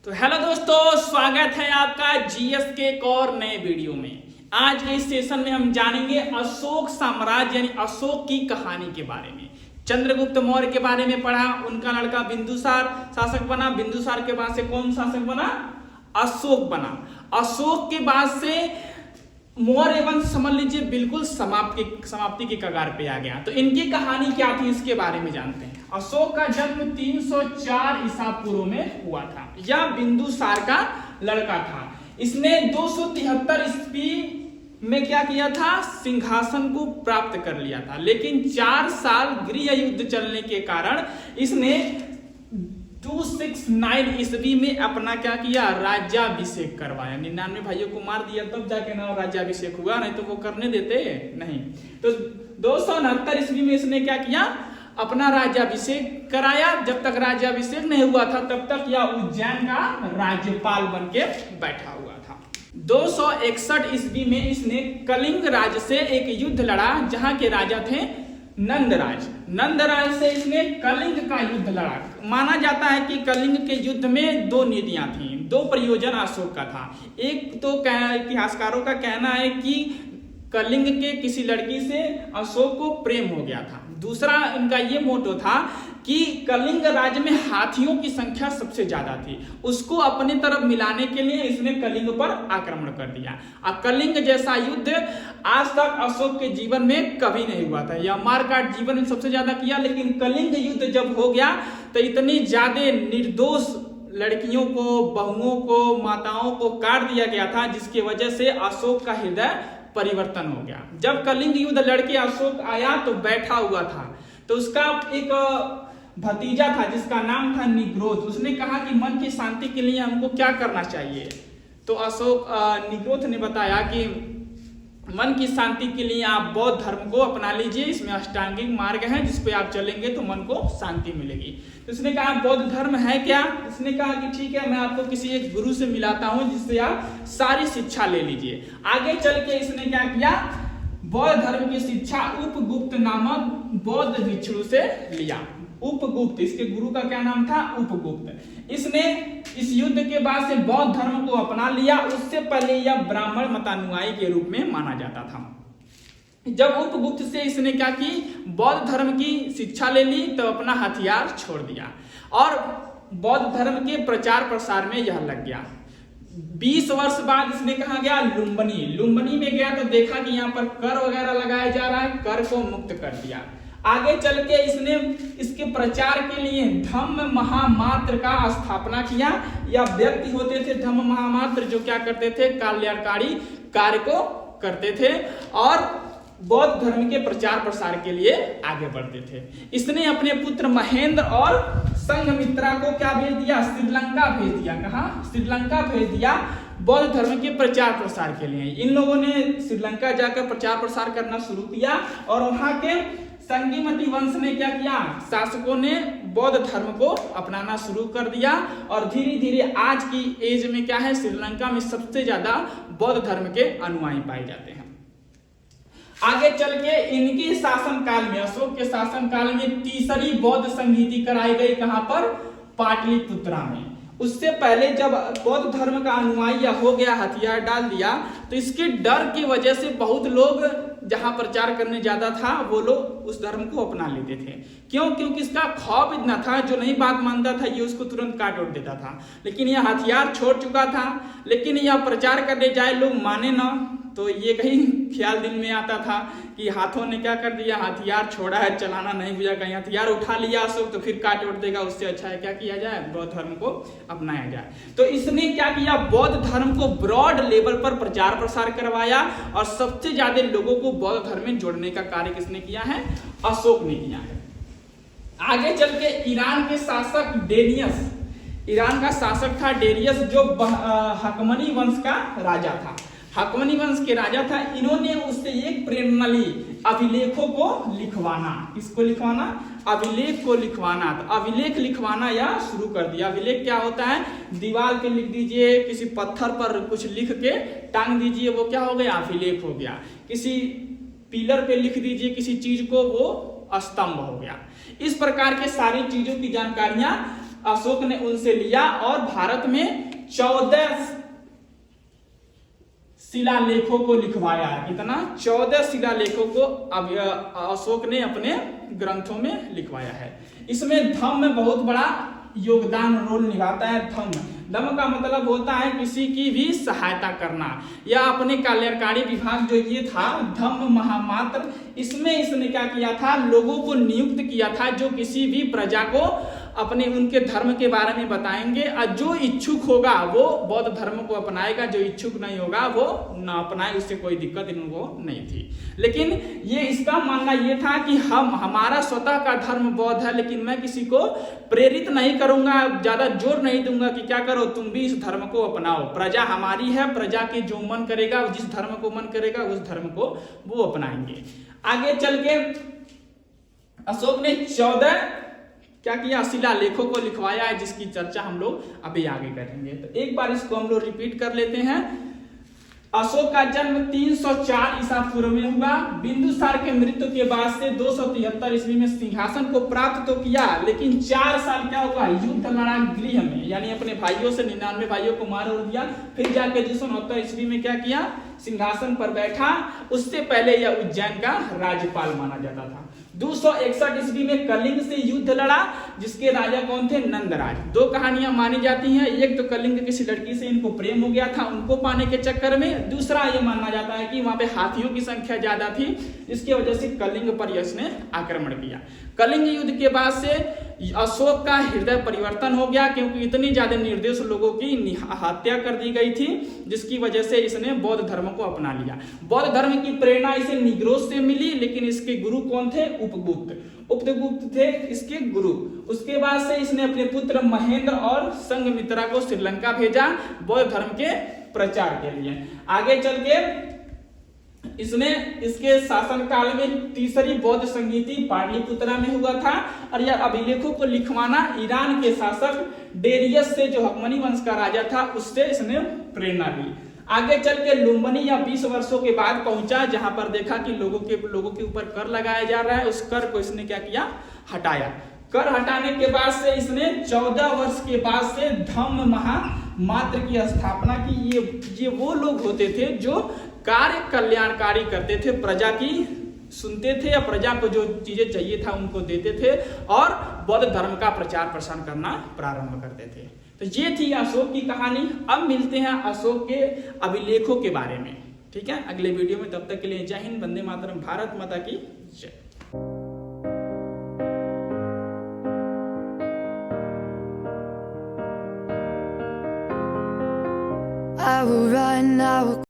तो हेलो दोस्तों, स्वागत है आपका जीएस के एक और नए वीडियो में। आज के इस सेशन में हम जानेंगे अशोक साम्राज्य यानी अशोक की कहानी के बारे में। चंद्रगुप्त मौर्य के बारे में पढ़ा, उनका लड़का बिंदुसार शासक बना, बिंदुसार के बाद से कौन शासक बना? अशोक बना। अशोक के बाद से मौर्य वंश समझ लीजिए बिल्कुल समाप्ति की कगार पे आ गया। तो इनकी कहानी क्या थी इसके बारे में जानते हैं। अशोक का जन्म 304 ईसा पूर्व में हुआ था। यह बिंदुसार का लड़का था। इसने 273 ईस्वी में क्या किया था? सिंहासन को प्राप्त कर लिया था। लेकिन 4 साल गृह युद्ध चलने के कारण इसने 269 ईस्वी में अपना क्या किया? राज्याभिषेक करवाया। 99 भाइयों को मार दिया तब जाके ना राज्याभिषेक हुआ, नहीं तो वो करने देते नहीं। तो 269 ईस्वी में इसने क्या किया? अपना राज्याभिषेक कराया। जब तक राज्याभिषेक नहीं हुआ था तब तक यह उज्जैन का राज्यपाल बन के बैठा हुआ था। 261 ईस्वी में इसने कलिंग राज्य से एक युद्ध लड़ा, जहां के राजा थे नंदराज। नंदराज से इसने कलिंग का युद्ध लड़ा। माना जाता है कि कलिंग के युद्ध में 2 नीतियां थी, 2 प्रयोजन अशोक का था। एक तो इतिहासकारों का कहना है कि कलिंग के किसी लड़की से अशोक को प्रेम हो गया था। दूसरा इनका ये मोटो था कि कलिंग राज्य में हाथियों की संख्या सबसे ज्यादा थी, उसको अपने तरफ मिलाने के लिए इसने कलिंग पर आक्रमण कर दिया। अब कलिंग जैसा युद्ध आज तक अशोक के जीवन में कभी नहीं हुआ था। यह मारकाट जीवन में सबसे ज्यादा किया। लेकिन कलिंग युद्ध जब हो गया तो इतनी ज्यादा निर्दोष लड़कियों को, बहुओं को, माताओं को काट दिया गया था, जिसकी वजह से अशोक का हृदय परिवर्तन हो गया। जब कलिंग युद्ध लड़के अशोक आया तो बैठा हुआ था, तो उसका एक भतीजा था जिसका नाम था निग्रोध। उसने कहा कि मन की शांति के लिए हमको क्या करना चाहिए? तो अशोक निग्रोध ने बताया कि मन की शांति के लिए आप बौद्ध धर्म को अपना लीजिए। इसमें अष्टांगिक मार्ग है, जिस पे आप चलेंगे तो मन को शांति मिलेगी। तो उसने कहा बौद्ध धर्म है क्या? उसने कहा कि ठीक है, मैं आपको किसी एक गुरु से मिलाता हूं जिससे आप सारी शिक्षा ले लीजिए। आगे चल के इसने क्या किया? बौद्ध धर्म की शिक्षा उपगुप्त नामक बौद्ध भिक्षु से लिया। उपगुप्त, इसके गुरु का क्या नाम था? उपगुप्त। इसने इस युद्ध के बाद से बौद्ध धर्म को अपना लिया। उससे पहले यह ब्राह्मण मतानुयायी के रूप में माना जाता था। जब उपगुप्त से इसने क्या की? बौद्ध धर्म की शिक्षा ले ली, तो अपना हथियार छोड़ दिया और बौद्ध धर्म के प्रचार प्रसार में यह लग गया। 20 वर्ष बाद इसने कहा गया लुम्बिनी। लुम्बिनी में गया तो देखा कि यहाँ पर कर वगैरह लगाया जा रहा है, कर को मुक्त कर दिया। आगे चल के इसने इसके प्रचार के लिए धम्म महामात्र का स्थापना किया। या व्यक्ति होते थे धम्म महामात्र, जो क्या करते थे? कल्याणकारी कार्य को करते थे और बौद्ध धर्म के प्रचार प्रसार के लिए आगे बढ़ते थे। इसने अपने पुत्र महेंद्र और संघमित्रा को क्या भेज दिया? श्रीलंका भेज दिया। कहाँ? श्रीलंका भेज दिया बौद्ध धर्म के प्रचार प्रसार के लिए। इन लोगों ने श्रीलंका जाकर प्रचार प्रसार करना शुरू किया और वहां के संगीमती वंश ने क्या किया? शासकों ने बौद्ध धर्म को अपनाना शुरू कर दिया और धीरे धीरे आज की एज में क्या है? श्रीलंका में सबसे ज्यादा बौद्ध धर्म के अनुयायी पाए जाते हैं। आगे चल के इनके शासनकाल में, अशोक के शासनकाल में तीसरी बौद्ध संहिता कराई गई। कहां पर? पाटलिपुत्रा में। उससे पहले जब बौद्ध धर्म का अनुयायी हो गया, हथियार डाल दिया, तो इसके डर की वजह से बहुत लोग जहां प्रचार करने जाता था वो लोग उस धर्म को अपना लेते थे। क्यों? क्योंकि इसका खौफ इतना था, जो नहीं बात मानता था ये उसको तुरंत काट उड़ देता था। लेकिन यह हथियार छोड़ चुका था, लेकिन यह प्रचार करने जाए लोग माने ना, तो ये कहीं ख्याल दिल में आता था कि हाथों ने क्या कर दिया? हथियार छोड़ा है, चलाना नहीं भूला, कहीं हथियार उठा लिया अशोक तो फिर काट उड़ देगा। उससे अच्छा है क्या किया जाए? बौद्ध धर्म को अपनाया जाए। तो इसने क्या किया? बौद्ध धर्म को ब्रॉड लेवल पर प्रचार प्रसार करवाया और सबसे ज्यादा लोगों को बौद्ध धर्म में जोड़ने का कार्य किसने किया है? अशोक ने किया है। आगे चल के ईरान के शासक डेरियस, ईरान का शासक था डेरियस, जो हकमनी वंश का राजा था। हकमनी वंश के राजा था। इन्होंने उससे एक प्रेरणा ली, अभिलेखों को लिखवाना। किसको लिखवाना? अभिलेख को लिखवाना। तो अभिलेख लिखवाना या शुरू कर दिया। अभिलेख क्या होता है? दीवार पे लिख दीजिए, किसी पत्थर पर कुछ लिख के टांग दीजिए, वो क्या हो गया? अभिलेख हो गया। किसी पिलर पे लिख दीजिए किसी चीज को, वो स्तंभ हो गया। इस प्रकार के सारी चीजों की जानकारियां अशोक ने उनसे लिया और भारत में 14 शिलालेखों को लिखवाया है। कितना? 14 शिलालेखों को अशोक ने अपने ग्रंथों में लिखवाया है। इसमें धम्म बहुत बड़ा योगदान रोल निभाता है। धम्म का मतलब होता है किसी की भी सहायता करना, या अपने कल्याणकारी विभाग जो ये था धम्म महामात्र, इसमें इसने क्या किया था, लोगों को नियुक्त किया था जो किसी भी प्रजा को अपने उनके धर्म के बारे में बताएंगे, और जो इच्छुक होगा वो बौद्ध धर्म को अपनाएगा, जो इच्छुक नहीं होगा वो ना अपनाए, उससे कोई दिक्कत इनको नहीं थी। लेकिन ये इसका मानना ये था कि हमारा स्वतः का धर्म बौद्ध है, लेकिन मैं किसी को प्रेरित नहीं करूंगा, ज्यादा जोर नहीं दूंगा कि क्या करो तुम भी इस धर्म को अपनाओ, प्रजा हमारी है, प्रजा के जो मन करेगा, जिस धर्म को मन करेगा उस धर्म को वो अपनाएंगे। आगे चल के अशोक ने 14 क्या किया, शिलालेखों को लिखवाया है, जिसकी चर्चा हम लोग अभी आगे करेंगे। तो एक बार इसको हम लोग रिपीट कर लेते हैं। अशोक का जन्म 304 ईसा पूर्व में हुआ। बिंदुसार के मृत्यु के बाद से 273 ईस्वी में सिंहासन को प्राप्त तो किया, लेकिन 4 साल क्या हुआ, युद्ध लड़ा गृह में, यानी अपने भाइयों से 99 भाइयों को मार दिया। फिर जाके 269 ईस्वी में क्या किया, सिंहासन पर बैठा। उससे पहले यह उज्जैन का राज्यपाल माना जाता था। 261 ईस्वी में कलिंग से युद्ध लड़ा, जिसके राजा कौन थे, नंदराज। 2 कहानियां मानी जाती हैं, एक तो कलिंग किसी लड़की से इनको प्रेम हो गया था, उनको पाने के चक्कर में। दूसरा ये माना जाता है कि वहां पे हाथियों की संख्या ज्यादा थी, जिसकी वजह से कलिंग पर इसने आक्रमण किया। कलिंग युद्ध के बाद से अशोक का हृदय परिवर्तन हो गया, क्योंकि इतनी ज्यादा निर्दोष लोगों की हत्या कर दी गई थी, जिसकी वजह से इसने बौद्ध धर्म को अपना लिया। बौद्ध धर्म की प्रेरणा इसे निग्रोध से मिली, लेकिन इसके गुरु कौन थे, उपगुप्त थे इसके गुरु। उसके बाद से इसने अपने पुत्र महेंद्र और संघमित्रा को श्रीलंका भेजा बौद्ध धर्म के प्रचार के लिए। आगे चल के इसने इसके शासन काल में तीसरी बौद्ध संगीति पाटलिपुत्रा में हुआ था, और यह अभिलेखों को लिखवाना ईरान के शासक डेरियस से, जो हकमनी वंश का राजा था, उससे इसने प्रेरणा ली। आगे चल के लुम्बिनी या 20 वर्षों के बाद पहुंचा, जहां पर देखा कि लोगों के ऊपर कर लगाया जा रहा है। उस कर को इसने क्या किया, हटाया। कर हटाने के बाद से इसने 14 वर्ष के बाद से धम्म महामात्र की स्थापना की। ये वो लोग होते थे जो कार्य कल्याणकारी करते थे, प्रजा की सुनते थे, या प्रजा को जो चीजें चाहिए था उनको देते थे, और बौद्ध धर्म का प्रचार प्रसार करना प्रारंभ करते थे। तो ये थी अशोक की कहानी। अब मिलते हैं अशोक के अभिलेखों के बारे में, ठीक है, अगले वीडियो में। तब तक के लिए जय हिंद, वंदे मातरम, भारत माता की जय। I will run, I will